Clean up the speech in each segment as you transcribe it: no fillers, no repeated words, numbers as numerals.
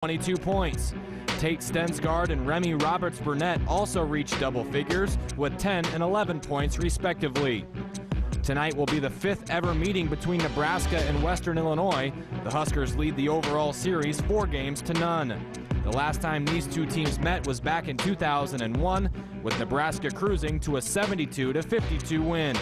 22 points. Tate Stensgaard and Remy Roberts-Burnett also reached double figures with 10 and 11 points respectively. Tonight will be the 5th ever meeting between Nebraska and Western Illinois. The Huskers lead the overall series 4-0. The last time these two teams met was back in 2001, with Nebraska cruising to a 72-52 win.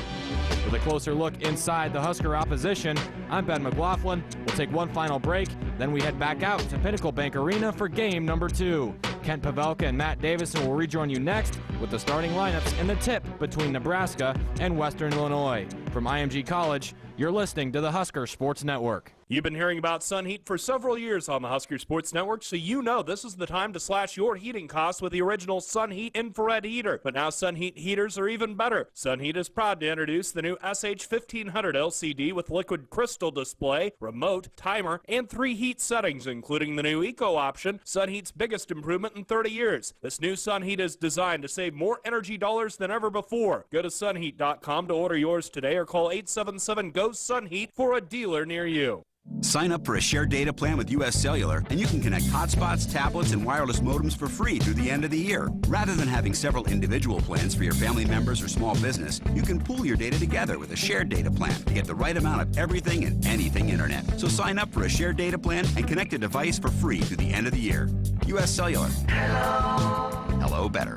With a closer look inside the Husker opposition, I'm Ben McLaughlin. We'll take one final break, then we head back out to Pinnacle Bank Arena for game number 2. Kent Pavelka and Matt Davison will rejoin you next with the starting lineups and the tip between Nebraska and Western Illinois. From IMG College, you're listening to the Husker Sports Network. You've been hearing about Sun Heat for several years on the Husker Sports Network, so you know this is the time to slash your heating costs with the original Sun Heat infrared heater. But now Sun Heat heaters are even better. Sun Heat is proud to introduce the new SH1500 LCD with liquid crystal display, remote, timer, and 3 heat settings, including the new Eco option, Sun Heat's biggest improvement in 30 years. This new Sun Heat is designed to save more energy dollars than ever before. Go to sunheat.com to order yours today or call 877-GO-SUNHEAT for a dealer near you. Sign up for a shared data plan with U.S. Cellular, and you can connect hotspots, tablets, and wireless modems for free through the end of the year. Rather than having several individual plans for your family members or small business, you can pool your data together with a shared data plan to get the right amount of everything and anything internet. So sign up for a shared data plan and connect a device for free through the end of the year. U.S. Cellular. Hello. Hello better.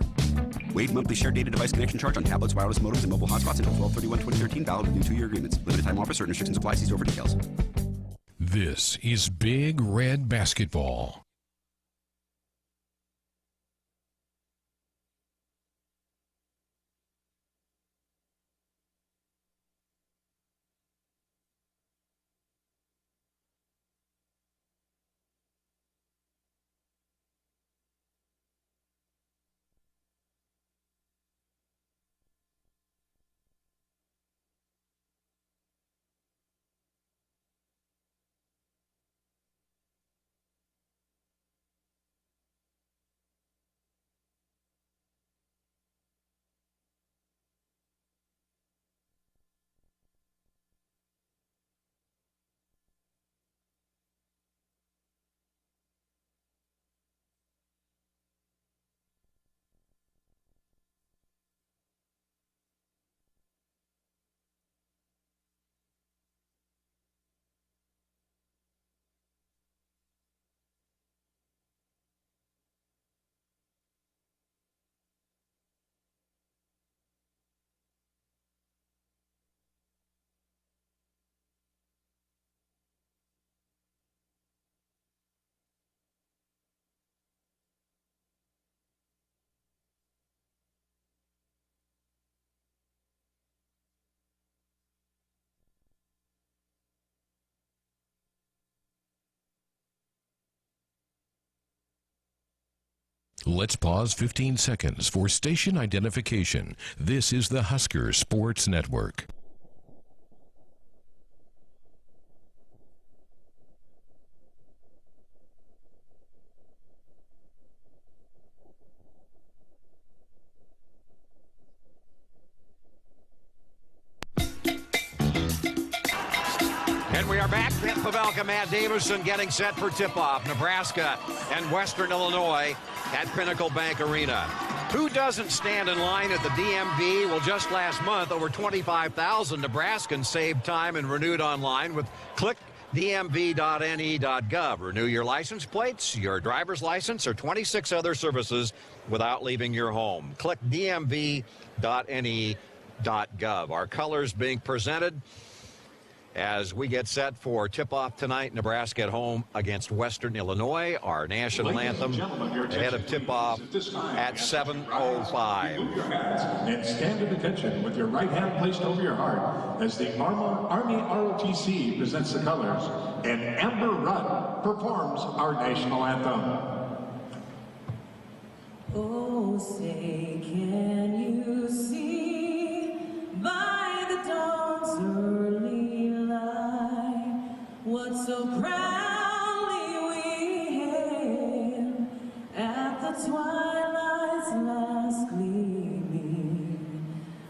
Waive monthly shared data device connection charge on tablets, wireless modems, and mobile hotspots until 12/31/2013. Valid with new 2-year agreements. Limited time offer. Certain restrictions apply. See store for details. This is Big Red Basketball. Let's pause 15 seconds for station identification. This is the Husker Sports Network. And we are back. Kent Pavelka, Matt Davison getting set for tip-off. Nebraska and Western Illinois at Pinnacle Bank Arena. Who doesn't stand in line at the DMV? Well, just last month, over 25,000 Nebraskans saved time and renewed online with clickdmv.ne.gov. Renew your license plates, your driver's license, or 26 other services without leaving your home. Click dmv.ne.gov. Our colors being presented as we get set for tip-off tonight. Nebraska at home against Western Illinois. Our national anthem ahead of tip-off at 7:05. And stand at attention with your right hand placed over your heart as the Army ROTC presents the colors and Amber Rudd performs our national anthem. Oh, say, can you see by the dawn's early light what so proudly we hailed at the twilight's last gleaming,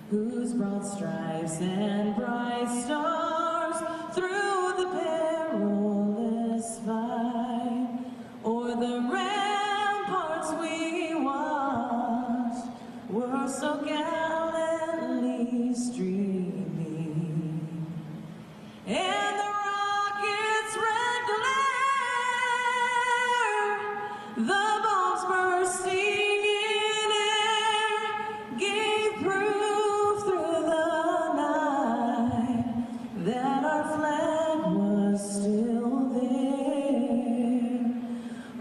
whose broad stripes and bright stars through the perilous fight o'er the the ramparts we watched were so gallantly streaming, and the rocket's red glare, the bombs bursting in air, gave proof through the night that our flag was still there.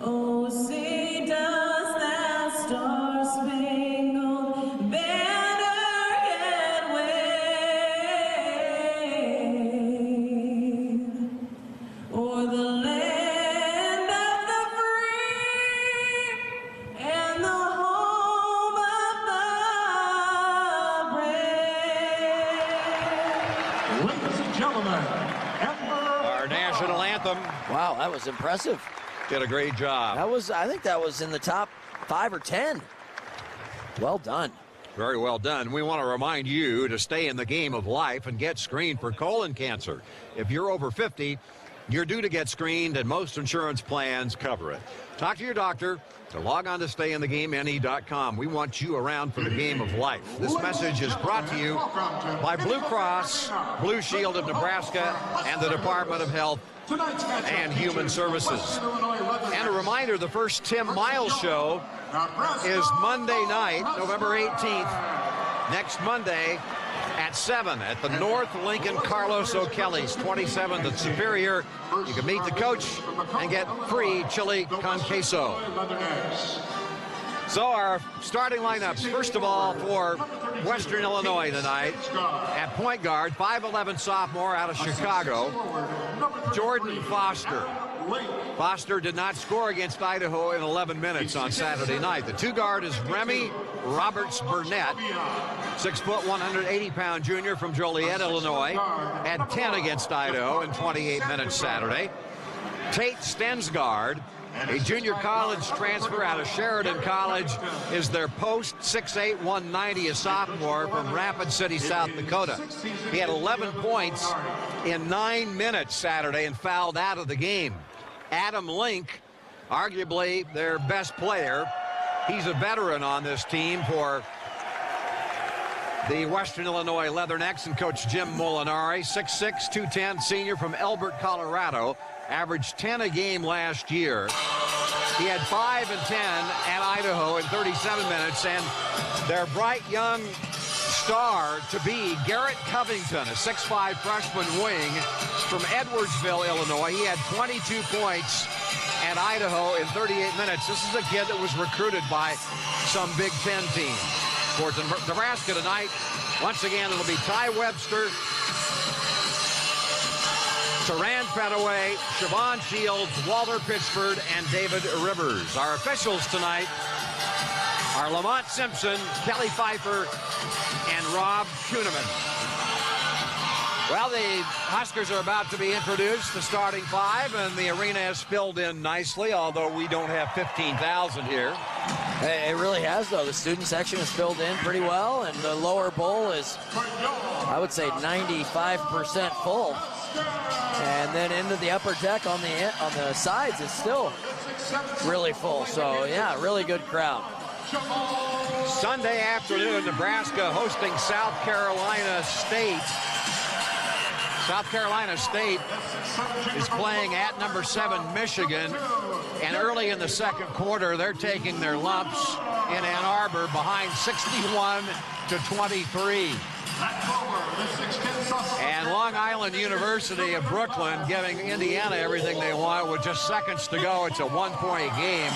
Oh, say does that star-spangled banner yet wave o'er the land of the free and the home of the brave? Ladies and gentlemen, Our national anthem. Wow, that was impressive. Did a great job. I think that was in the top 5 or 10. Well done. Very well done. We want to remind you to stay in the game of life and get screened for colon cancer. If you're over 50, you're due to get screened, and most insurance plans cover it. Talk to your doctor to log on to stayinthegamene.com. We want you around for the game of life. This message is brought to you by Blue Cross, Blue Shield of Nebraska, and the Department of Health and Human Services. And a reminder, the first Tim Miles show is Monday night, November 18th, next Monday at 7 at the North Lincoln Carlos O'Kelly's, 27th at Superior. You can meet the coach and get free chili con queso. So our starting lineups, first of all, for Western Illinois tonight, at point guard, 5'11" sophomore out of Chicago, Jordan Foster. Foster did not score against Idaho in 11 minutes on Saturday night. The two guard is Remy Roberts Burnett, 6 foot, 180-pound junior from Joliet, Illinois, had 10 against Idaho in 28 minutes Saturday. Tate Stensgaard, a junior college transfer out of Sheridan College, is their post, 6'8", 190, a sophomore from Rapid City, South Dakota. He had 11 points in 9 minutes Saturday and fouled out of the game. Adam Link, arguably their best player. He's a veteran on this team for the Western Illinois Leathernecks and Coach Jim Molinari, 6'6", 210, senior from Elbert, Colorado. Averaged 10 a game last year. He had 5 and 10 at Idaho in 37 minutes, and their bright young star to be Garrett Covington, a 6'5" freshman wing from Edwardsville, Illinois. He had 22 points at Idaho in 38 minutes. This is a kid that was recruited by some Big Ten team. For Nebraska tonight, once again, it'll be Ty Webster, Saran Fenaway, Siobhan Shields, Walter Pitchford, and David Rivers. Our officials tonight are Lamont Simpson, Kelly Pfeiffer, and Rob Kuhneman. Well, the Huskers are about to be introduced, the starting 5, and the arena has filled in nicely, although we don't have 15,000 here. It really has, though. The student section is filled in pretty well, and the lower bowl is, I would say, 95% full. And then into the upper deck on the sides is still really full. So, yeah, really good crowd. Sunday afternoon, Nebraska hosting South Carolina State. South Carolina State is playing at number 7 Michigan, and early in the second quarter, they're taking their lumps in Ann Arbor behind 61-23. And Long Island University of Brooklyn giving Indiana everything they want with just seconds to go. It's a 1-point game.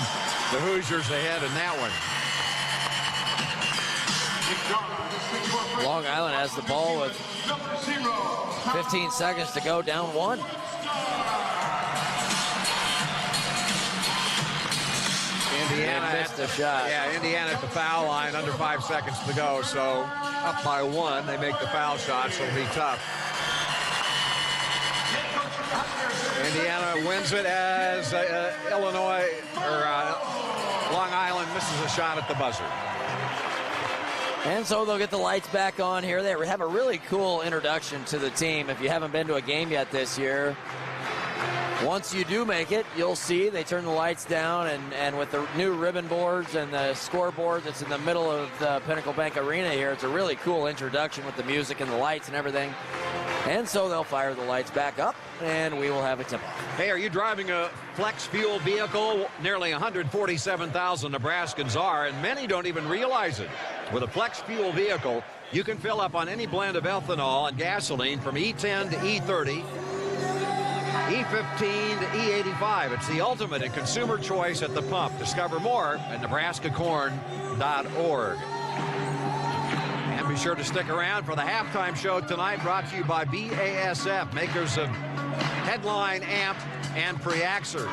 The Hoosiers ahead in that one. Long Island has the ball with 15 seconds to go, down 1. Indiana missed a shot. Yeah, Indiana at the foul line, under 5 seconds to go. So up by 1, they make the foul shot, so it'll be tough. Indiana wins it as Illinois, or Long Island misses a shot at the buzzer. And so they'll get the lights back on here. They have a really cool introduction to the team. If you haven't been to a game yet this year, Once you do make it, you'll see they turn the lights down, and with the new ribbon boards and the scoreboard that's in the middle of the Pinnacle Bank Arena here, it's a really cool introduction with the music and the lights and everything. And so they'll fire the lights back up, and we will have a tip-off. Hey, are you driving a flex fuel vehicle? Nearly 147,000 Nebraskans are, and many don't even realize it. With a flex fuel vehicle, you can fill up on any blend of ethanol and gasoline from E10 to E30, E15 to E85. It's the ultimate in consumer choice at the pump. Discover more at nebraskacorn.org. And be sure to stick around for the halftime show tonight, brought to you by BASF, makers of Headline, Amp, and Preaxer.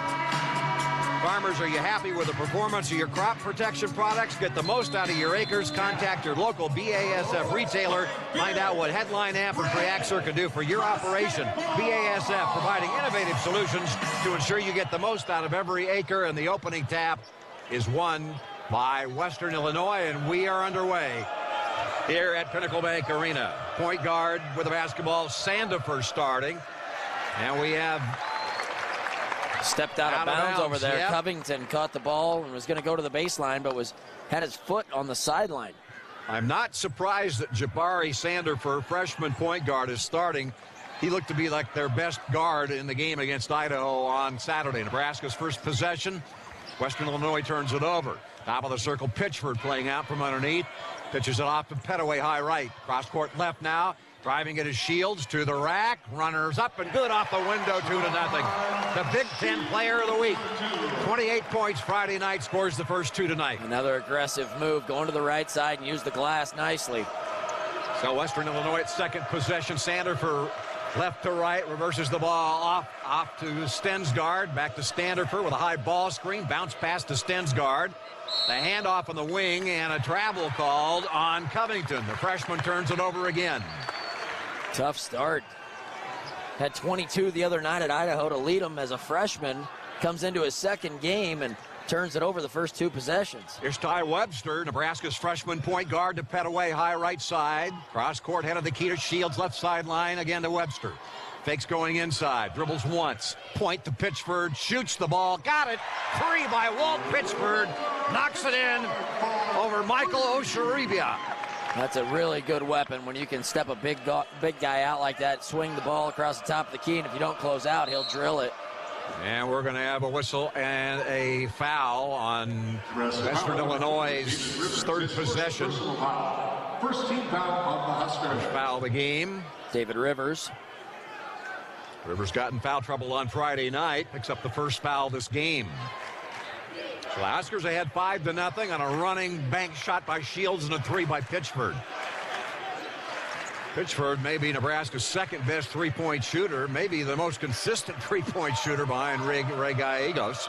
Farmers, are you happy with the performance of your crop protection products? Get the most out of your acres. Contact your local BASF retailer. Find out what Headline, Amp, and Preaxer can do for your operation. BASF, providing innovative solutions to ensure you get the most out of every acre. And the opening tap is won by Western Illinois, and we are underway here at Pinnacle Bank Arena. Point guard with the basketball, Sandifer starting. And we have stepped out of bounds over there. Yep. Covington caught the ball and was going to go to the baseline, but had his foot on the sideline. I'm not surprised that Jabari Sandifer, freshman point guard, is starting. He looked to be like their best guard in the game against Idaho on Saturday. Nebraska's first possession. Western Illinois turns it over. Top of the circle, Pitchford playing out from underneath. Pitches it off to Pettaway, high right. Cross court left now. Driving it is Shields to the rack. Runners up and good off the window, 2-0. The Big Ten Player of the Week. 28 points Friday night, scores the first 2 tonight. Another aggressive move, going to the right side and use the glass nicely. So Western Illinois at second possession. Sandifer left to right, reverses the ball off to Stensgaard. Back to Sandifer with a high ball screen. Bounce pass to Stensgaard. The handoff on the wing and a travel called on Covington. The freshman turns it over again. Tough start. Had 22 the other night at Idaho to lead him as a freshman. Comes into his second game and turns it over the first 2 possessions. Here's Ty Webster, Nebraska's freshman point guard, to Pettaway, high right side. Cross court, head of the key to Shields, left sideline, again to Webster. Fakes going inside, dribbles once. Point to Pitchford, shoots the ball, got it. 3 by Walt Pitchford, knocks it in over Michael Osharibia. That's a really good weapon when you can step a big guy out like that, swing the ball across the top of the key, and if you don't close out, he'll drill it. And we're going to have a whistle and a foul on Western Illinois' third possession. First team foul on the Huskers. Foul of the game. David Rivers. Rivers got in foul trouble on Friday night. Picks up the first foul this game. So the Huskers ahead 5-0 on a running bank shot by Shields and a 3 by Pitchford. Pitchford may be Nebraska's second best three-point shooter, maybe the most consistent three-point shooter behind Ray Gallegos.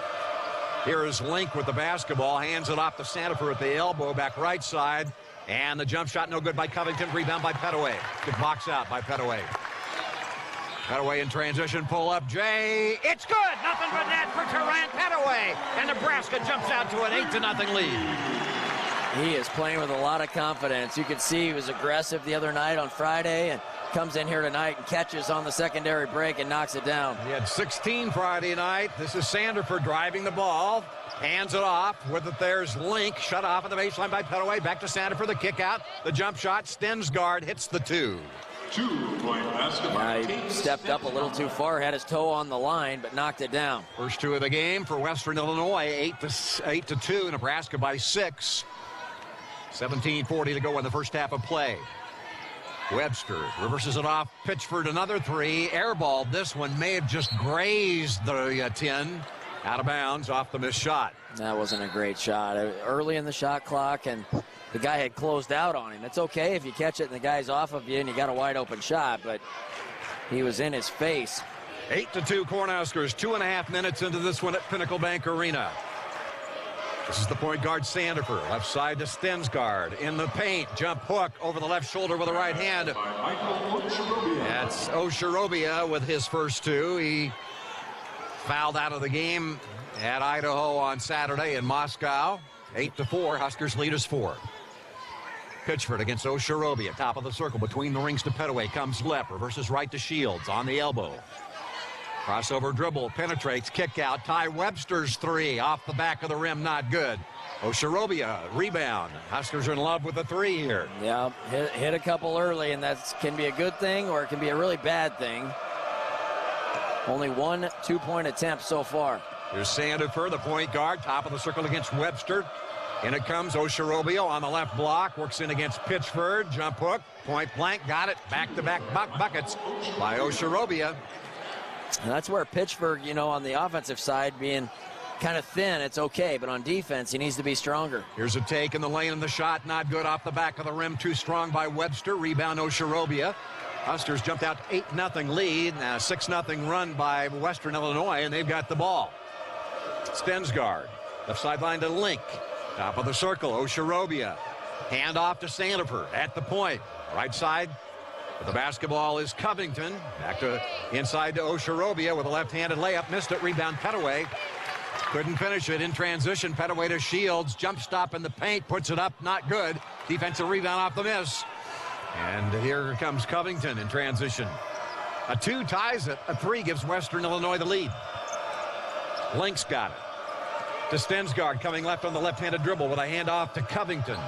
Here is Link with the basketball, hands it off to Sandifer at the elbow, back right side, and the jump shot no good by Covington, rebound by Pettaway. Good box out by Pettaway. Pettaway in transition, pull up, Jay. It's good! Nothing but net for Terrant Pettaway. And Nebraska jumps out to an 8-0 lead. He is playing with a lot of confidence. You can see he was aggressive the other night on Friday and comes in here tonight and catches on the secondary break and knocks it down. He had 16 Friday night. This is Sandifer driving the ball. Hands it off. With it, there's Link. Shut off at the baseline by Pettaway. Back to Sandifer. The kick out. The jump shot. Stensgaard hits the 2. 2-point basketball. He stepped up a little too far, had his toe on the line, but knocked it down. First 2 of the game for Western Illinois, 8-2. Nebraska by 6. 17:40 to go in the first half of play. Webster reverses it off. Pitchford, another 3. Airballed this one. May have just grazed the 10. Out of bounds off the missed shot. That wasn't a great shot. Early in the shot clock, and the guy had closed out on him. It's okay if you catch it and the guy's off of you and you got a wide open shot, but he was in his face. 8-2 Cornhuskers. 2.5 minutes into this one at Pinnacle Bank Arena. This is the point guard Sandifer. Left side to Stensgaard. In the paint. Jump hook over the left shoulder with the right hand. That's Osharobia with his first 2. He fouled out of the game at Idaho on Saturday in Moscow. 8-4. Huskers lead is 4. Pitchford against Osharobia. Top of the circle between the rings to Pettaway. Comes left. Reverses right to Shields on the elbow. Crossover dribble, penetrates, kick out. Ty Webster's three off the back of the rim, not good. Osharobia, rebound. Huskers are in love with the three here. Yeah, hit a couple early, and that can be a good thing or it can be a really bad thing. Only 1 2-point attempt so far. Here's Sandifer, the point guard, top of the circle against Webster. In it comes Osharobio on the left block, works in against Pitchford, jump hook, point blank, got it, back-to-back buckets by Osharobia. And that's where Pitchford, you know, on the offensive side being kind of thin, it's okay, but on defense, he needs to be stronger. Here's a take in the lane and the shot, not good off the back of the rim, too strong by Webster, rebound Osharobia. Huskers jumped out 8-0 lead, now 6-0 run by Western Illinois, and they've got the ball. Stensgaard, left sideline to Link. Top of the circle, Osharobia. Hand off to Sandifer at the point. Right side, the basketball is Covington. Back to inside to Osharobia with a left-handed layup. Missed it, rebound Petaway. Couldn't finish it in transition. Petaway to Shields. Jump stop in the paint, puts it up, not good. Defensive rebound off the miss. And here comes Covington in transition. A 2 ties it. A 3 gives Western Illinois the lead. Link's got it. To Stensgaard, coming left on the left-handed dribble with a handoff to Covington.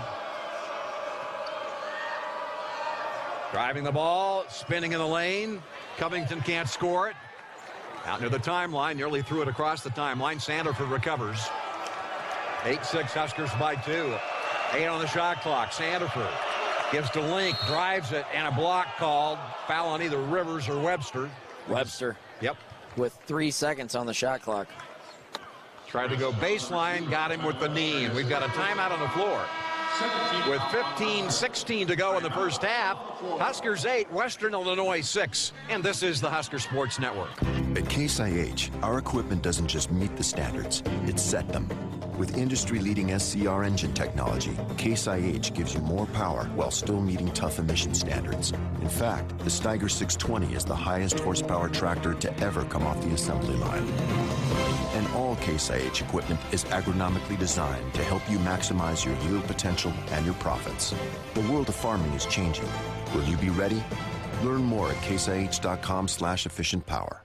Driving the ball, spinning in the lane. Covington can't score it. Out near the timeline, nearly threw it across the timeline. Sandifer recovers. 8-6 Huskers by 2. 8 on the shot clock. Sandifer gives to Link, drives it, and a block called. Foul on either Rivers or Webster. Webster. Yep. With 3 seconds on the shot clock. Tried to go baseline, got him with the knee, and we've got a timeout on the floor. With 15-16 to go in the first half, Huskers 8, Western Illinois 6, and this is the Husker Sports Network. At Case IH, our equipment doesn't just meet the standards, it set them. With industry-leading SCR engine technology, Case IH gives you more power while still meeting tough emission standards. In fact, the Steiger 620 is the highest horsepower tractor to ever come off the assembly line. And all Case IH equipment is agronomically designed to help you maximize your yield potential and your profits. The world of farming is changing. Will you be ready? Learn more at caseih.com/efficientpower.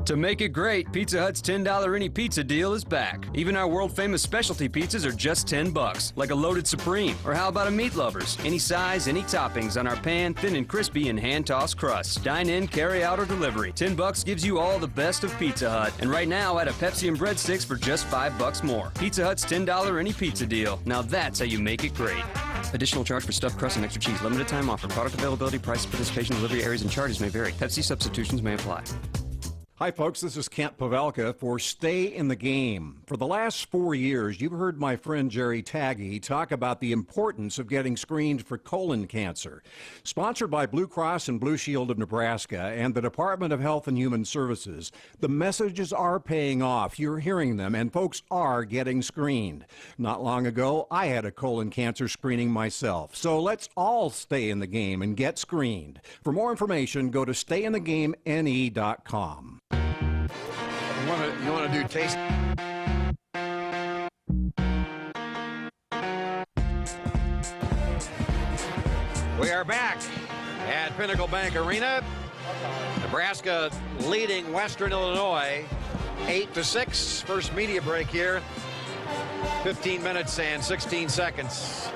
To make it great, Pizza Hut's $10 any pizza deal is back. Even our world-famous specialty pizzas are just $10, like a loaded Supreme. Or how about a Meat Lovers? Any size, any toppings on our pan, thin and crispy, and hand-tossed crust. Dine in, carry out, or delivery. $10 gives you all the best of Pizza Hut. And right now, add a Pepsi and breadsticks for just $5 more. Pizza Hut's $10 any pizza deal. Now that's how you make it great. Additional charge for stuffed crust and extra cheese. Limited time offer. Product availability, price, participation, delivery areas, and charges may vary. Pepsi substitutions may apply. Hi, folks. This is Kent Pavelka for Stay in the Game. For the last 4 years, you've heard my friend Jerry Taggy talk about the importance of getting screened for colon cancer. Sponsored by Blue Cross and Blue Shield of Nebraska and the Department of Health and Human Services, the messages are paying off. You're hearing them, and folks are getting screened. Not long ago, I had a colon cancer screening myself. So let's all stay in the game and get screened. For more information, go to stayinthegamene.com. You want to do taste? We are back at Pinnacle Bank Arena. Nebraska leading Western Illinois 8-6. First media break here. 15 minutes and 16 seconds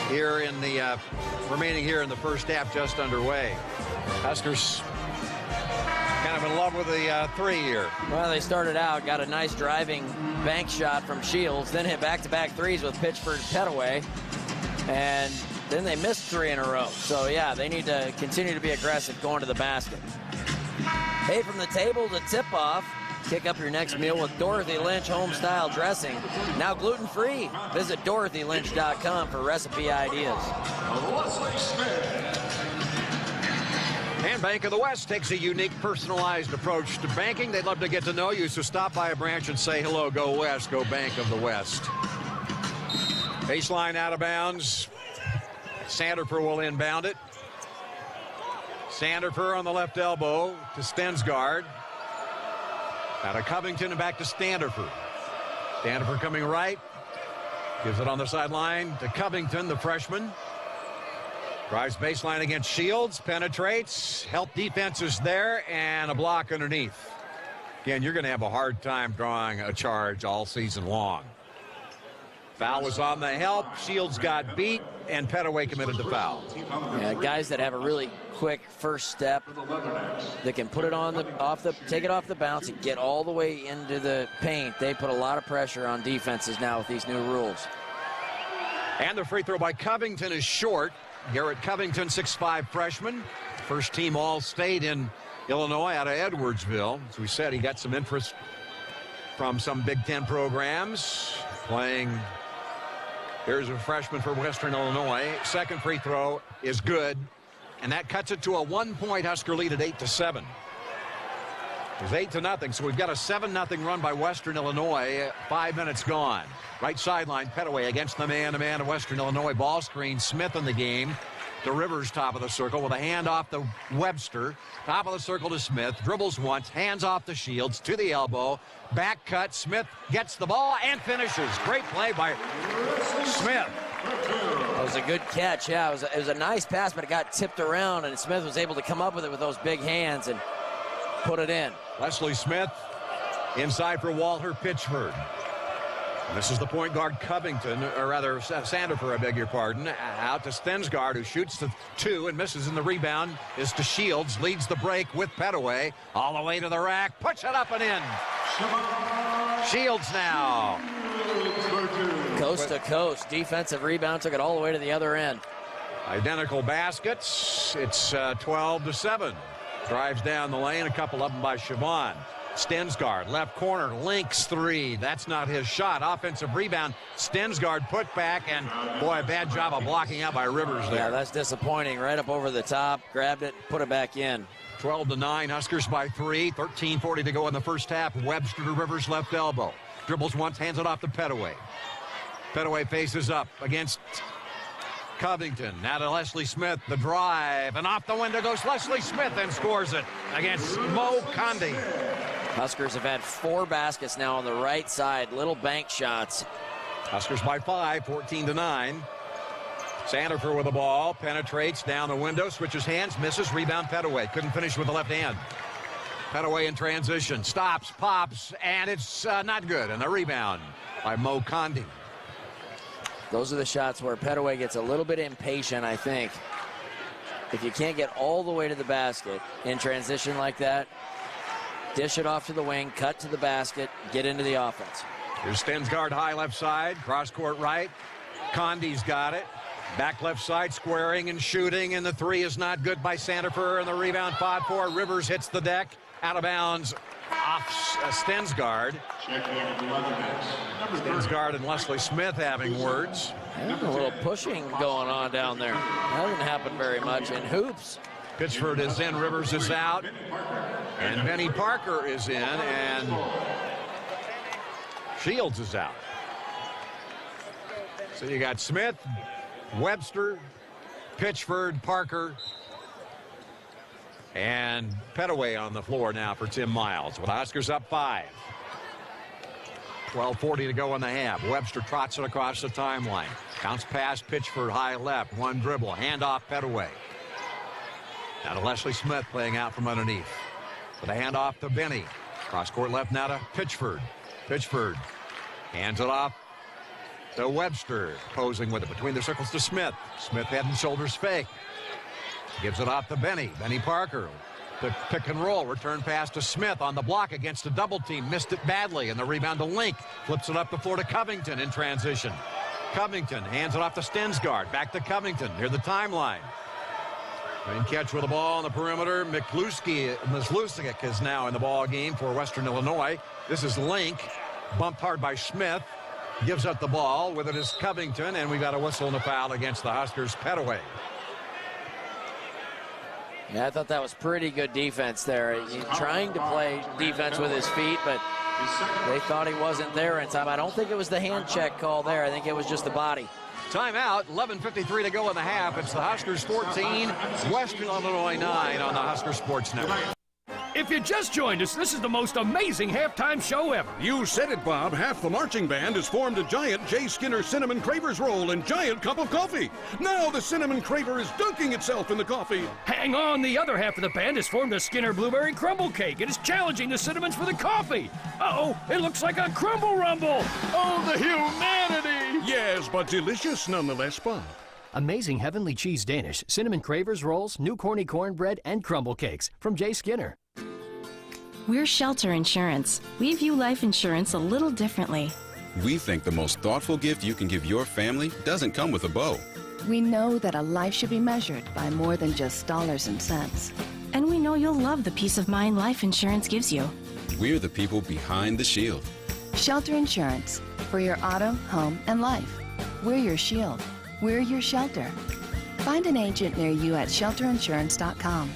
here in the remaining here in the first half, just underway. Huskers kind of in love with the 3 here. Well, they started out, got a nice driving bank shot from Shields, then hit back-to-back threes with Pitchford Petaway, and then they missed 3 in a row. So, yeah, they need to continue to be aggressive going to the basket. Hey, from the table to tip-off, kick up your next meal with Dorothy Lynch home-style dressing. Now gluten-free. Visit DorothyLynch.com for recipe ideas. And Bank of the West takes a unique, personalized approach to banking. They'd love to get to know you, so stop by a branch and say hello. Go West. Go Bank of the West. Baseline out of bounds. Sandifer will inbound it. Sandifer on the left elbow to Stensgaard. Out of Covington and back to Sandifer. Sandifer coming right. Gives it on the sideline to Covington, the freshman. Drives baseline against Shields, penetrates, help defenses there, and a block underneath. Again, you're going to have a hard time drawing a charge all season long. Foul was on the help. Shields got beat, and Pettaway committed the foul. Yeah, guys that have a really quick first step that can put it on take it off the bounce and get all the way into the paint. They put a lot of pressure on defenses now with these new rules. And the free throw by Covington is short. Garrett Covington, 6'5" freshman. First team All-State in Illinois out of Edwardsville. As we said, he got some interest from some Big Ten programs. Playing, here's a freshman for Western Illinois. Second free throw is good. And that cuts it to a 1-point Husker lead at 8-7. It was 8-0, so we've got a 7-0 run by Western Illinois. 5 minutes gone. Right sideline, Pettaway against the man-to-man of Western Illinois. Ball screen, Smith in the game. To Rivers, top of the circle, with a hand off to Webster. Top of the circle to Smith. Dribbles once, hands off to Shields, to the elbow. Back cut, Smith gets the ball and finishes. Great play by Smith. That was a good catch, yeah. It was a nice pass, but it got tipped around, and Smith was able to come up with it with those big hands and put it in. Leslie Smith inside for Walter Pitchford. And this is the point guard Covington, or rather Sandifer, I beg your pardon. Out to Stensgaard, who shoots the 2 and misses, in the rebound is to Shields. Leads the break with Pettaway. All the way to the rack. Puts it up and in. Shields now. Coast to coast. Defensive rebound, took it all the way to the other end. Identical baskets. It's 12-7. Drives down the lane, a couple of them by Siobhan. Stensgaard, left corner, links 3. That's not his shot. Offensive rebound. Stensgaard put back, and boy, a bad job of blocking out by Rivers there. Yeah, that's disappointing. Right up over the top, grabbed it, put it back in. 12-9, Huskers by 3. 13:40 to go in the first half. Webster to Rivers, left elbow. Dribbles once, hands it off to Pettaway. Pettaway faces up against Covington. Now to Leslie Smith, the drive, and off the window goes Leslie Smith and scores it against Mo Condi. Huskers have had 4 baskets now on the right side, little bank shots. Huskers by 5, 14-9. Sandifer with the ball, penetrates down the window, switches hands, misses, rebound Pettaway. Couldn't finish with the left hand. Pettaway in transition, stops, pops, and it's not good. And the rebound by Mo Condi. Those are the shots where Pettaway gets a little bit impatient, I think. If you can't get all the way to the basket in transition like that, dish it off to the wing, cut to the basket, get into the offense. Here's Stensgaard high left side, cross court right. Condi's got it. Back left side, squaring and shooting, and the 3 is not good by Sandifer, and the rebound fought for. Rivers hits the deck, out of bounds off Stensgaard. Stensgaard and Leslie Smith having words. And a little pushing going on down there. That hasn't happened very much in hoops. Pitchford is in, Rivers is out, and Benny Parker is in, and Shields is out. So you got Smith, Webster, Pitchford, Parker, and Pettaway on the floor now for Tim Miles. With the Huskers up 5. 12:40 to go in the half. Webster trots it across the timeline. Bounce pass, Pitchford high left. One dribble, handoff Pettaway. Now to Leslie Smith playing out from underneath. With a handoff to Benny. Cross court left now to Pitchford. Pitchford hands it off to Webster, posing with it between the circles to Smith. Smith head and shoulders fake. Gives it off to Benny. Benny Parker. The pick and roll. Return pass to Smith on the block against a double team. Missed it badly. And the rebound to Link. Flips it up the floor to Covington in transition. Covington hands it off to Stensgaard. Back to Covington near the timeline. Main catch with the ball on the perimeter. Myslusic is now in the ball game for Western Illinois. This is Link. Bumped hard by Smith. Gives up the ball. With it is Covington. And we got a whistle and a foul against the Huskers. Pettaway. Yeah, I thought that was pretty good defense there. He's trying to play defense with his feet, but they thought he wasn't there in time. I don't think it was the hand check call there. I think it was just the body. Timeout, 11:53 to go in the half. It's the Huskers 14, Western Illinois 9 on the Husker Sports Network. If you just joined us, this is the most amazing halftime show ever. You said it, Bob. Half the marching band has formed a giant J. Skinner Cinnamon Cravers roll and giant cup of coffee. Now the Cinnamon Craver is dunking itself in the coffee. Hang on, the other half of the band has formed a Skinner Blueberry Crumble Cake and is challenging the Cinnamons for the coffee. Uh-oh, it looks like a crumble rumble. Oh, the humanity! Yes, but delicious nonetheless, Bob. Amazing Heavenly Cheese Danish, Cinnamon Cravers rolls, new corny cornbread, and crumble cakes from J. Skinner. We're Shelter Insurance. We view life insurance a little differently. We think the most thoughtful gift you can give your family doesn't come with a bow. We know that a life should be measured by more than just dollars and cents. And we know you'll love the peace of mind life insurance gives you. We're the people behind the shield. Shelter Insurance. For your auto, home, and life. We're your shield. We're your shelter. Find an agent near you at shelterinsurance.com.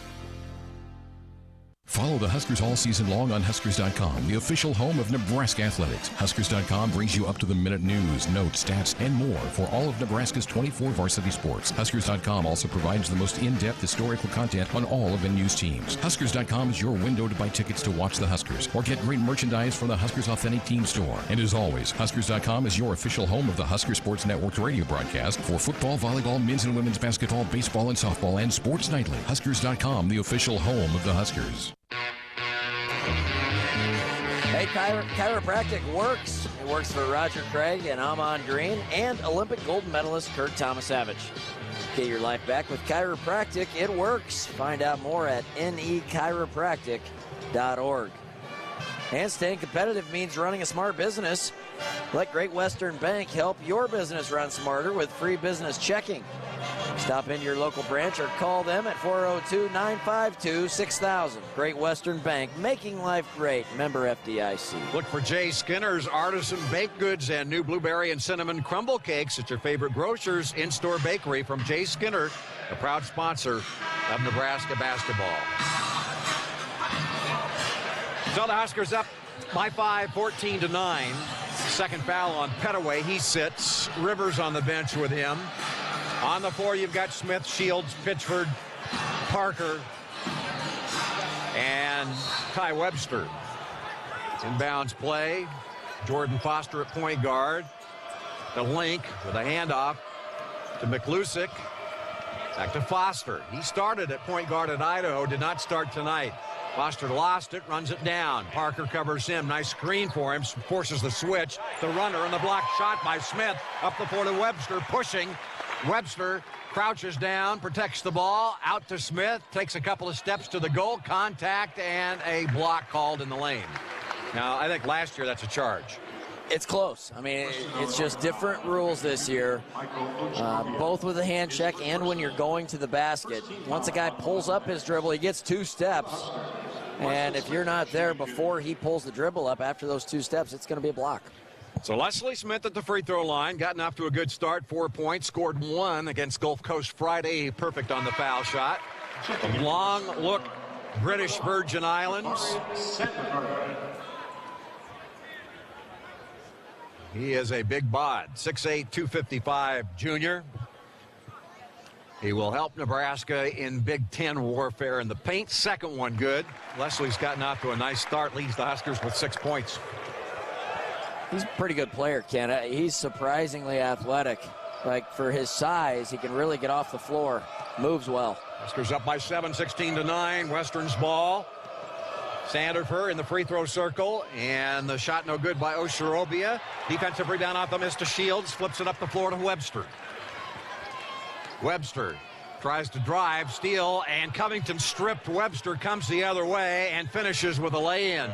Follow the Huskers all season long on Huskers.com, the official home of Nebraska athletics. Huskers.com brings you up-to-the-minute news, notes, stats, and more for all of Nebraska's 24 varsity sports. Huskers.com also provides the most in-depth historical content on all of NU's teams. Huskers.com is your window to buy tickets to watch the Huskers or get great merchandise from the Huskers Authentic Team Store. And as always, Huskers.com is your official home of the Husker Sports Network's radio broadcast for football, volleyball, men's and women's basketball, baseball, and softball, and Sports Nightly. Huskers.com, the official home of the Huskers. Hey, chiropractic works. It works for Roger Craig and Amon Green and Olympic gold medalist Kurt Tomasavage. Get your life back with chiropractic. It works. Find out more at nechiropractic.org. And staying competitive means running a smart business. Let Great Western Bank help your business run smarter with free business checking. Stop in your local branch or call them at 402-952-6000. Great Western Bank, making life great. Member FDIC. Look for J. Skinner's Artisan Baked Goods and new blueberry and cinnamon crumble cakes at your favorite grocer's in-store bakery from J. Skinner, a proud sponsor of Nebraska basketball. So the Huskers up by 5, 14-9. Second foul on Petaway. He sits. Rivers on the bench with him. On the floor, you've got Smith, Shields, Pitchford, Parker, and Ty Webster. Inbounds play. Jordan Foster at point guard. The link with a handoff to McLusick. Back to Foster. He started at point guard at Idaho, did not start tonight. Foster lost it, runs it down. Parker covers him. Nice screen for him. Forces the switch. The runner and the block shot by Smith. Up the floor to Webster, pushing. Webster crouches down, protects the ball. Out to Smith. Takes a couple of steps to the goal. Contact and a block called in the lane. Now, I think last year that's a charge. It's close. I mean, it's just different rules this year, both with a hand check and when you're going to the basket. Once a guy pulls up his dribble, he gets 2 steps. And if you're not there before he pulls the dribble up after those 2 steps, it's going to be a block. So Leslie Smith at the free throw line, gotten off to a good start, 4 points, scored 1 against Gulf Coast Friday, perfect on the foul shot. A long look, British Virgin Islands. He is a big bod, 6'8", 255 junior. He will help Nebraska in Big Ten warfare in the paint. Second one good. Leslie's gotten off to a nice start, leads the Huskers with 6 points. He's a pretty good player, Ken. He's surprisingly athletic. Like, for his size, he can really get off the floor. Moves well. Huskers up by 7, 16-9. Western's ball. Sandifer in the free throw circle, and the shot no good by Osharobia. Defensive rebound off the miss to Shields, flips it up the floor to Webster. Webster tries to drive, steal, and Covington stripped. Webster comes the other way and finishes with a lay-in.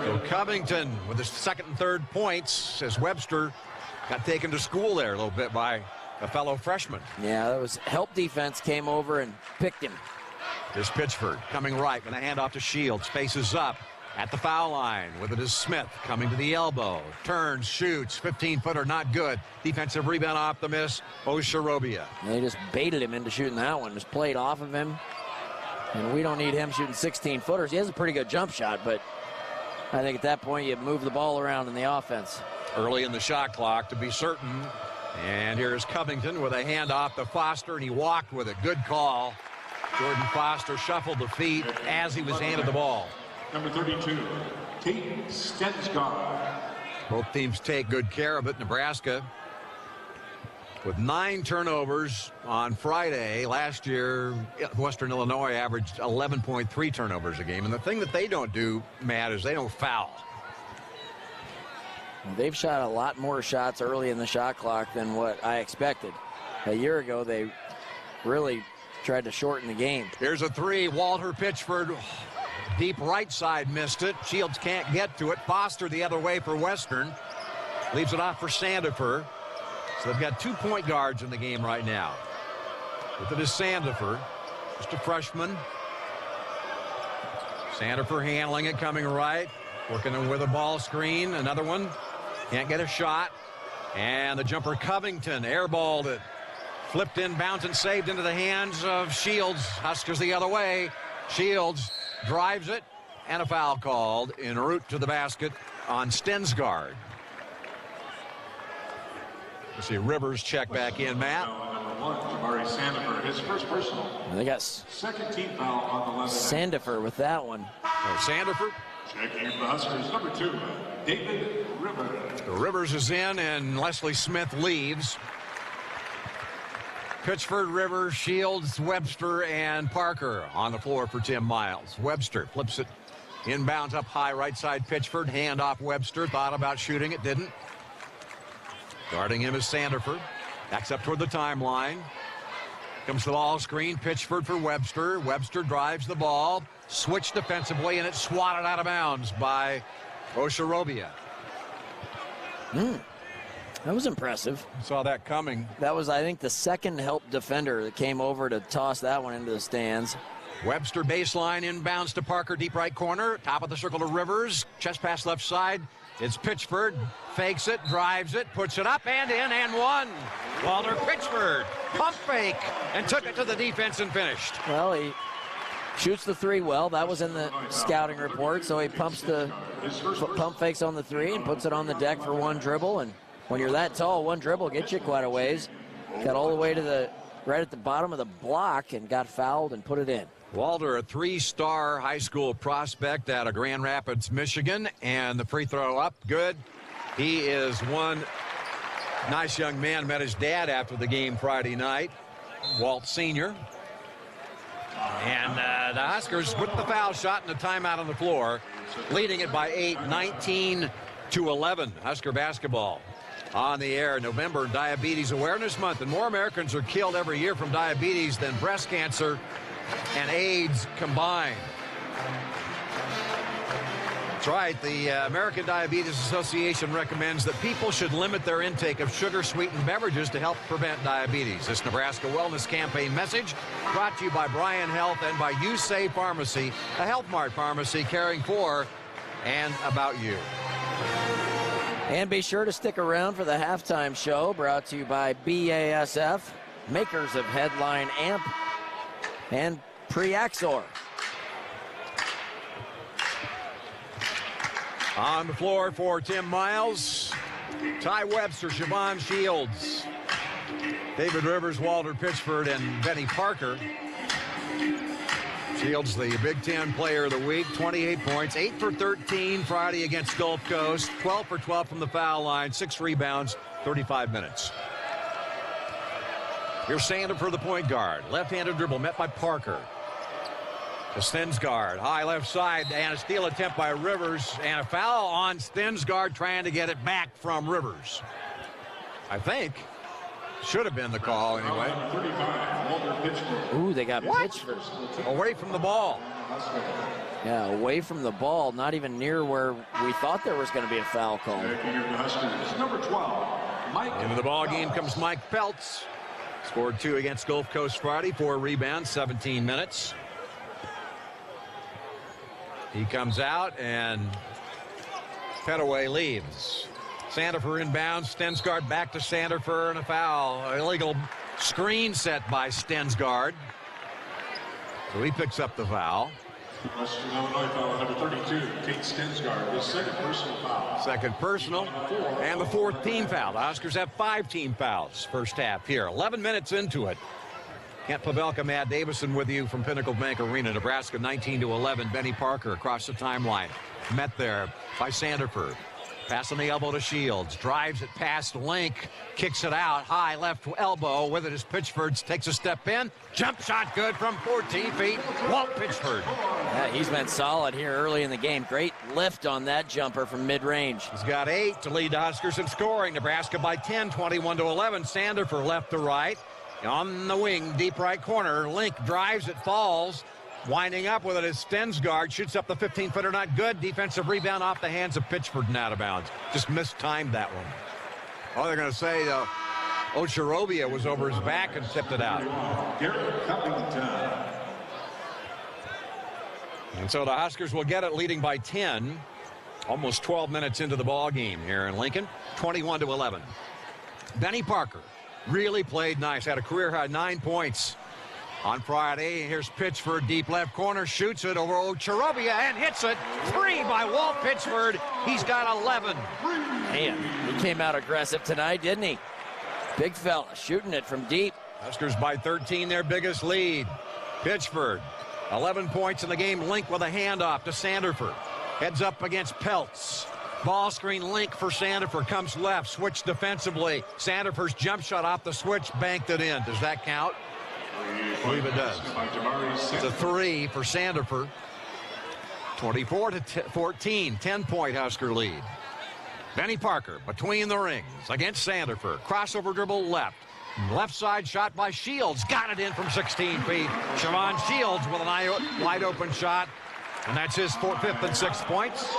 So Covington with his second and third points as Webster got taken to school there a little bit by a fellow freshman. Yeah, that was help defense came over and picked him. Here's Pitchford coming right with a handoff to Shields. Faces up at the foul line. With it is Smith coming to the elbow. Turns, shoots. 15-footer, not good. Defensive rebound off the miss. Osharobia. They just baited him into shooting that one. Just played off of him. And we don't need him shooting 16-footers. He has a pretty good jump shot, but I think at that point you move the ball around in the offense. Early in the shot clock to be certain. And here's Covington with a handoff to Foster, and he walked with it. Good call. Jordan Foster shuffled the feet as he was handed the ball. Number 32, Tate Stensgaard. Both teams take good care of it. Nebraska with 9 turnovers on Friday. Last year, Western Illinois averaged 11.3 turnovers a game. And the thing that they don't do, Matt, is they don't foul. They've shot a lot more shots early in the shot clock than what I expected. A year ago, they really tried to shorten the game. Here's a 3. Walter Pitchford, deep right side, missed it. Shields can't get to it. Foster the other way for Western. Leaves it off for Sandifer. So they've got 2 point guards in the game right now. With it is Sandifer, just a freshman. Sandifer handling it, coming right. Working with a ball screen. Another one. Can't get a shot. And the jumper Covington airballed it. Flipped inbounds and saved into the hands of Shields. Huskers the other way. Shields drives it. And a foul called en route to the basket on Stensgaard. You see Rivers check back in, Matt. Number 1, Jabari Sandifer, his first personal. They got second team foul on the left. Sandifer with that one. Sandifer. Checking in for Huskers, number 2, David Rivers. Rivers is in and Leslie Smith leaves. Pitchford, Rivers, Shields, Webster, and Parker on the floor for Tim Miles. Webster flips it inbounds up high, right side Pitchford. Hand off Webster. Thought about shooting it, didn't. Guarding him is Sandifer. Backs up toward the timeline. Comes the ball screen. Pitchford for Webster. Webster drives the ball. Switched defensively, and it's swatted out of bounds by Osharobia. That was impressive. Saw that coming. That was, I think, the second help defender that came over to toss that one into the stands. Webster baseline inbounds to Parker, deep right corner. Top of the circle to Rivers. Chest pass left side. It's Pitchford. Fakes it, drives it, puts it up and in and one. Walter Pitchford. Pump fake and took it to the defense and finished. Well, he shoots the 3 well. That was in the scouting report. So he pump fakes on the 3 and puts it on the deck for one dribble. And when you're that tall, one dribble gets you quite a ways. Got all the way to right at the bottom of the block and got fouled and put it in. Walter, a 3-star high school prospect out of Grand Rapids, Michigan, and the free throw up, good. He is one nice young man. Met his dad after the game Friday night, Walt Sr. And the Huskers with the foul shot and a timeout on the floor, leading it by 8, 19-11. Husker basketball on the air. November, Diabetes Awareness Month, and more Americans are killed every year from diabetes than breast cancer and AIDS combined. That's right. The American Diabetes Association recommends that people should limit their intake of sugar-sweetened beverages to help prevent diabetes. This Nebraska Wellness Campaign message brought to you by Bryan Health and by You Save Pharmacy, a Health Mart pharmacy caring for and about you. And be sure to stick around for the halftime show brought to you by BASF, makers of Headline Amp and Preaxor. On the floor for Tim Miles, Ty Webster, Siobhan Shields, David Rivers, Walter Pitchford, and Benny Parker. Shields, the Big Ten Player of the Week, 28 points, 8 for 13 Friday against Gulf Coast, 12 for 12 from the foul line, 6 rebounds, 35 minutes. Here's Sander for the point guard. Left-handed dribble met by Parker. To Stensgaard, high left side, and a steal attempt by Rivers, and a foul on Stensgaard trying to get it back from Rivers. I think. Should have been the call anyway. Ooh, they got Pitchford. Away from the ball. Yeah, away from the ball, not even near where we thought there was going to be a foul call. Number 12, Mike. Into the ball game comes Mike Peltz. Scored 2 against Gulf Coast Friday, 4 rebounds, 17 minutes. He comes out and Petaway leaves. Sandifer inbounds. Stensgaard back to Sandifer and a foul. Illegal screen set by Stensgaard. So he picks up the foul. Western Illinois foul number 32, Tate Stensgaard, his second personal foul. Second personal and the 4th team foul. The Huskers have 5 team fouls first half here. 11 minutes into it. Kent Pavelka, Matt Davison with you from Pinnacle Bank Arena. Nebraska 19-11. Benny Parker across the timeline. Met there by Sanderford. Pass on the elbow to Shields. Drives it past Link. Kicks it out. High left elbow. With it is Pitchford. Takes a step in. Jump shot good from 14 feet. Walt Pitchford. Yeah, he's been solid here early in the game. Great lift on that jumper from mid-range. He's got 8 to lead the Huskers in scoring. Nebraska by 10, 21-11. Sanderford left to right. On the wing, deep right corner. Link drives it, falls. Winding up with it is Stensgaard. Shoots up the 15-footer, not good. Defensive rebound off the hands of Pitchford and out of bounds. Just mistimed that one. Oh, they're going to say Ocherobia was over his back and tipped it out. And so the Huskers will get it leading by 10. Almost 12 minutes into the ball game here in Lincoln. 21-11. Benny Parker really played nice. Had a career-high 9 points on Friday. Here's Pitchford, deep left corner, shoots it over Ocherobia and hits it. 3 by Walt Pitchford. He's got 11. Man, he came out aggressive tonight, didn't he? Big fella, shooting it from deep. Huskers by 13, their biggest lead. Pitchford, 11 points in the game. Link with a handoff to Sanderford. Heads up against Peltz. Ball screen, Link for Sanderford. Comes left, switch defensively. Sanderford's jump shot off the switch, banked it in. Does that count? I believe it does. It's a 3 for Sanderford. 24-14, 10-point Husker lead. Benny Parker between the rings against Sanderford. Crossover dribble left. Left side shot by Shields. Got it in from 16 feet. Siobhan Shields with an wide open shot. And that's his 5th and 6th points.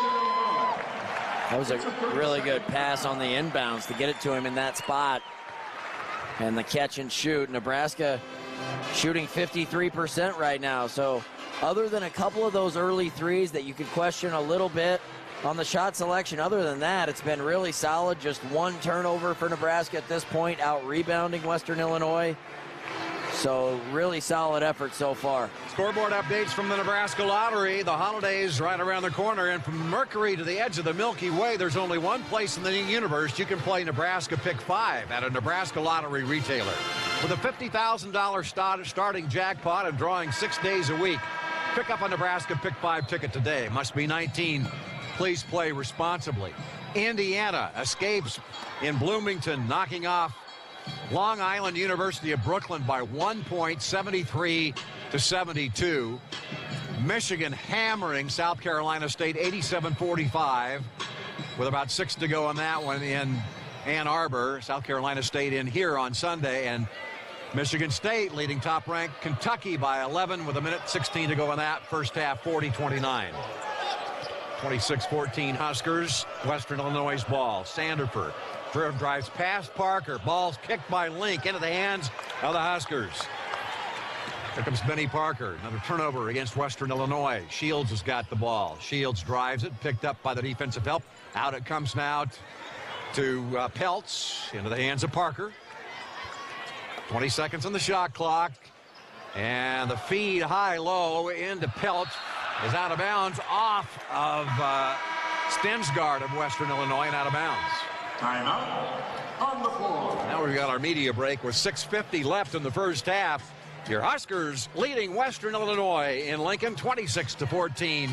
That was a really good pass on the inbounds to get it to him in that spot. And the catch and shoot. Nebraska shooting 53% right now. So other than a couple of those early threes that you could question a little bit on the shot selection, other than that, it's been really solid. Just 1 turnover for Nebraska at this point, out rebounding Western Illinois. So really solid effort so far. Scoreboard updates from the Nebraska Lottery. The holidays right around the corner. And from Mercury to the edge of the Milky Way, there's only one place in the universe you can play Nebraska Pick 5 at a Nebraska Lottery retailer. With a $50,000 starting jackpot and drawing 6 days a week, pick up a Nebraska Pick 5 ticket today. Must be 19. Please play responsibly. Indiana escapes in Bloomington, knocking off Long Island University of Brooklyn by 1 point, 73-72. Michigan hammering South Carolina State 87-45 with about 6 to go on that one in Ann Arbor. South Carolina State in here on Sunday, and Michigan State leading top-ranked Kentucky by 11 with 1:16 to go on that first half, 40-29. 26-14 Huskers. Western Illinois' ball. Sanderford drives past Parker. Ball's kicked by Link into the hands of the Huskers. Here comes Benny Parker. Another turnover against Western Illinois. Shields has got the ball. Shields drives it, picked up by the defensive help. Out it comes now to Peltz into the hands of Parker. 20 seconds on the shot clock. And the feed high-low into Peltz is out of bounds off of Stensgaard of Western Illinois and out of bounds. Timeout on the floor. Now we've got our media break with 6:50 left in the first half. Your Huskers leading Western Illinois in Lincoln 26-14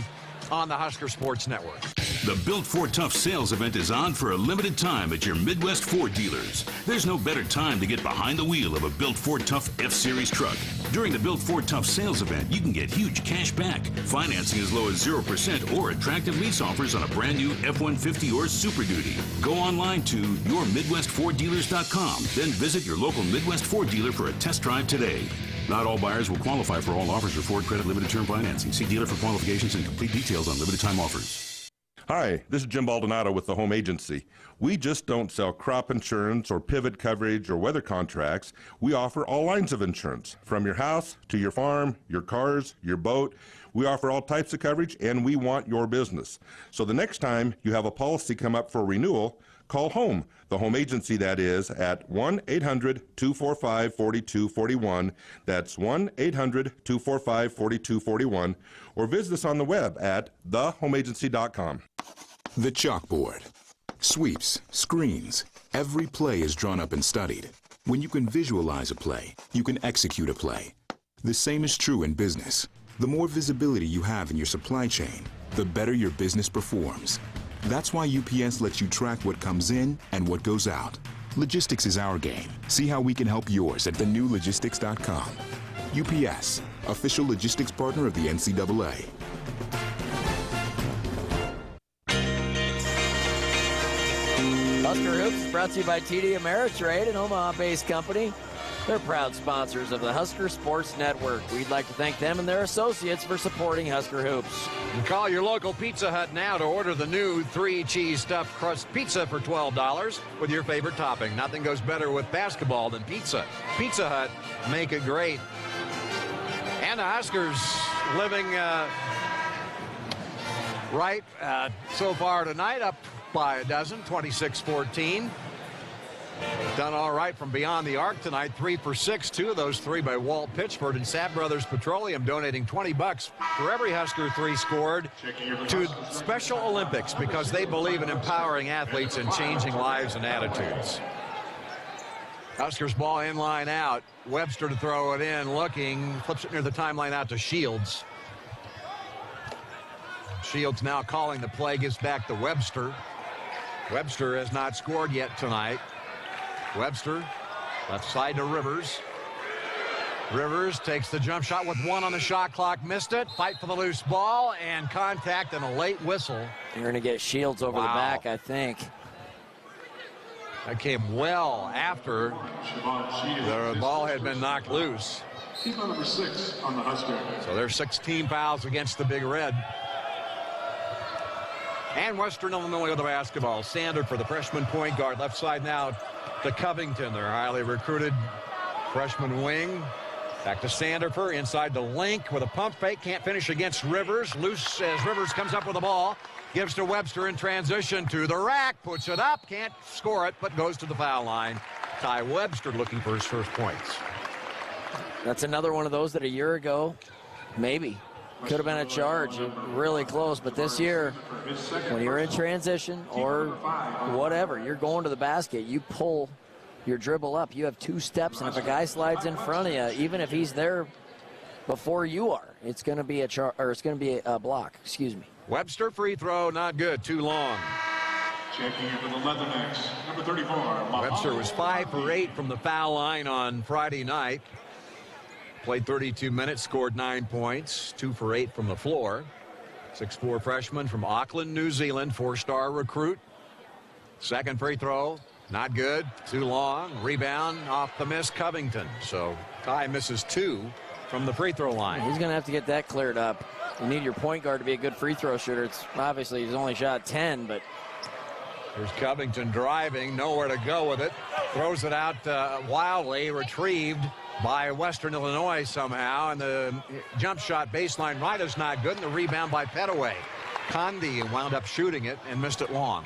on the Husker Sports Network. The Built Ford Tough sales event is on for a limited time at your Midwest Ford dealers. There's no better time to get behind the wheel of a Built Ford Tough F-Series truck. During the Built Ford Tough sales event, you can get huge cash back, financing as low as 0% or attractive lease offers on a brand new F-150 or Super Duty. Go online to yourmidwestforddealers.com, then visit your local Midwest Ford dealer for a test drive today. Not all buyers will qualify for all offers or Ford Credit Limited Term Financing. See dealer for qualifications and complete details on limited time offers. Hi, this is Jim Baldonado with the Home Agency. We just don't sell crop insurance or pivot coverage or weather contracts. We offer all lines of insurance, from your house to your farm, your cars, your boat. We offer all types of coverage, and we want your business. So the next time you have a policy come up for renewal, call Home, the Home Agency, that is, at 1-800-245-4241. That's 1-800-245-4241. Or visit us on the web at thehomeagency.com. The chalkboard. Sweeps, screens. Every play is drawn up and studied. When you can visualize a play, you can execute a play. The same is true in business. The more visibility you have in your supply chain, the better your business performs. That's why UPS lets you track what comes in and what goes out. Logistics is our game. See how we can help yours at thenewlogistics.com. UPS, official logistics partner of the NCAA. Husker Hoops is brought to you by TD Ameritrade, an Omaha-based company. They're proud sponsors of the Husker Sports Network. We'd like to thank them and their associates for supporting Husker Hoops. And call your local Pizza Hut now to order the new 3-cheese stuffed crust pizza for $12 with your favorite topping. Nothing goes better with basketball than pizza. Pizza Hut, make it great. And the Huskers living right so far tonight, up by a dozen, 26-14. Done all right from beyond the arc tonight, 3 for 6, 2 of those 3 by Walt Pitchford, and Sapp Brothers Petroleum donating $20 for every Husker 3 scored to Special Olympics because they believe in empowering athletes and changing lives and attitudes. Huskers ball in, line out. Webster to throw it in, looking, flips it near the timeline out to Shields. Shields now calling the play, gives back to Webster. Webster has not scored yet tonight. Webster, left side to Rivers. Rivers takes the jump shot with 1 on the shot clock, missed it. Fight for the loose ball and contact and a late whistle. You're going to get Shields over the back, I think. That came well after the ball had been knocked loose. Team number 6 on the Husker. So there's 16 fouls against the Big Red. And Western Illinois with the basketball. Sander for the freshman point guard. Left side now to Covington, their highly recruited freshman wing. Back to Sanderfer, inside to Link with a pump fake. Can't finish against Rivers. Loose as Rivers comes up with the ball. Gives to Webster in transition to the rack. Puts it up. Can't score it, but goes to the foul line. Ty Webster looking for his first points. That's another one of those that a year ago, maybe, could have been a charge. Really close, but this year, when you're in transition or whatever, you're going to the basket, you pull your dribble up. You have 2 steps, and if a guy slides in front of you, even if he's there before you are, it's going to be a block. Excuse me. Webster free throw, not good. Too long. Checking into the Leatherneck, number 34. Webster was 5 for 8 from the foul line on Friday night. Played 32 minutes, scored 9 points, 2 for 8 from the floor. 6'4" freshman from Auckland, New Zealand, 4-star recruit. Second free throw, not good, too long. Rebound off the miss, Covington. So Ty misses 2 from the free throw line. He's going to have to get that cleared up. You need your point guard to be a good free throw shooter. It's obviously he's only shot 10, but here's Covington driving, nowhere to go with it. Throws it out wildly, retrieved by Western Illinois somehow, and the jump shot baseline right is not good, and the rebound by Petaway. Condi wound up shooting it and missed it long.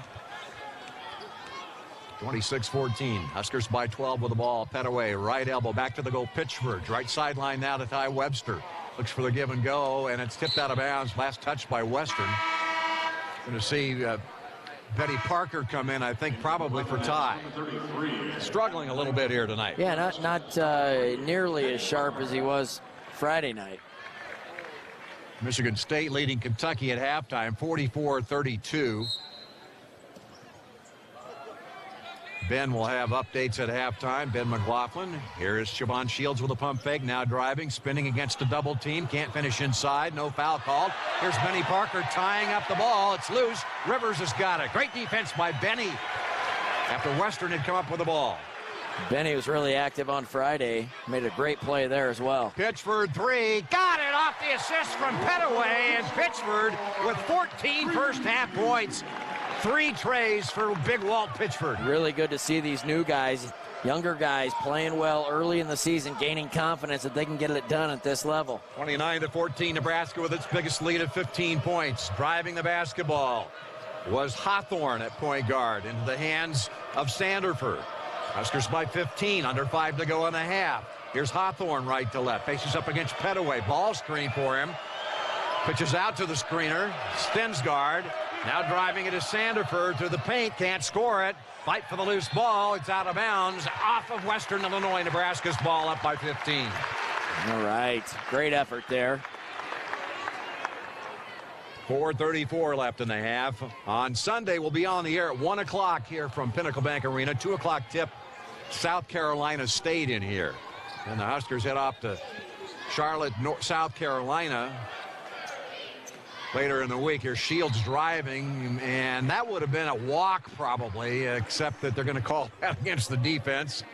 26-14. Huskers by 12 with the ball. Petaway, right elbow, back to the goal. Pitchford, right sideline now to Ty Webster. Looks for the give and go, and it's tipped out of bounds. Last touch by Western. Going to see Betty Parker come in, I think, probably for Ty. Struggling a little bit here tonight. Yeah, not nearly as sharp as he was Friday night. Michigan State leading Kentucky at halftime, 44-32. Ben will have updates at halftime. Ben McLaughlin. Here is Siobhan Shields with a pump fake. Now driving, spinning against a double team. Can't finish inside. No foul called. Here's Benny Parker tying up the ball. It's loose. Rivers has got it. Great defense by Benny after Western had come up with the ball. Benny was really active on Friday. Made a great play there as well. Pitchford 3. Got it off the assist from Petaway. And Pitchford with 14 first half points. 3 trays for Big Walt Pitchford. Really good to see these new guys, younger guys, playing well early in the season, gaining confidence that they can get it done at this level. 29-14, Nebraska with its biggest lead of 15 points. Driving the basketball was Hawthorne at point guard into the hands of Sanderford. Huskers by 15, under 5 to go in the half. Here's Hawthorne right to left, faces up against Petaway. Ball screen for him. Pitches out to the screener. Stensgaard Now driving it is Sandiford through the paint. Can't score it. Fight for the loose ball. It's out of bounds. Off of Western Illinois. Nebraska's ball up by 15. All right. Great effort there. 4:34 left in the half. On Sunday, we'll be on the air at 1 o'clock here from Pinnacle Bank Arena. 2 o'clock tip, South Carolina State in here. And the Huskers head off to Charlotte, South Carolina. Later in the week, here's Shields driving, and that would have been a walk probably, except that they're going to call that against the defense.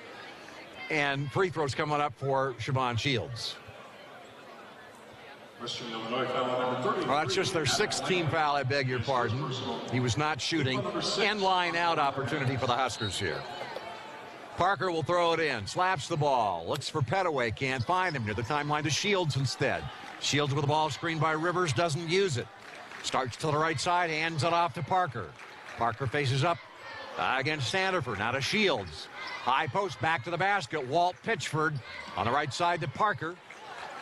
And free throws coming up for Siobhan Shields. Western Illinois foul number 33. Well, that's just their 16th foul, I beg your pardon. He was not shooting. End line out opportunity for the Huskers here. Parker will throw it in, slaps the ball, looks for Petaway, can't find him, near the timeline to Shields instead. Shields with the ball screened by Rivers, doesn't use it. Starts to the right side, hands it off to Parker. Parker faces up against Sandiford, now to Shields. High post, back to the basket. Walt Pitchford on the right side to Parker.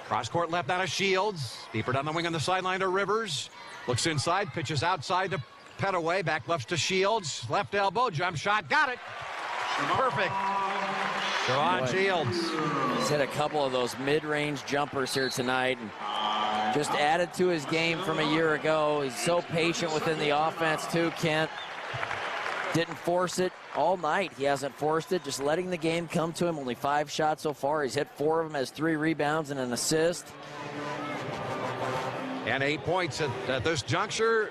Cross court left out of Shields. Deeper down the wing on the sideline to Rivers. Looks inside, pitches outside to Petaway. Back left to Shields. Left elbow, jump shot, got it. Perfect. Siobhan Shields. He's hit a couple of those mid-range jumpers here tonight. And just added to his game from a year ago. He's so patient within the offense too, Kent. Didn't force it all night. He hasn't forced it, just letting the game come to him. Only 5 shots so far. He's hit 4 of them, has 3 rebounds and an assist. And 8 points at this juncture.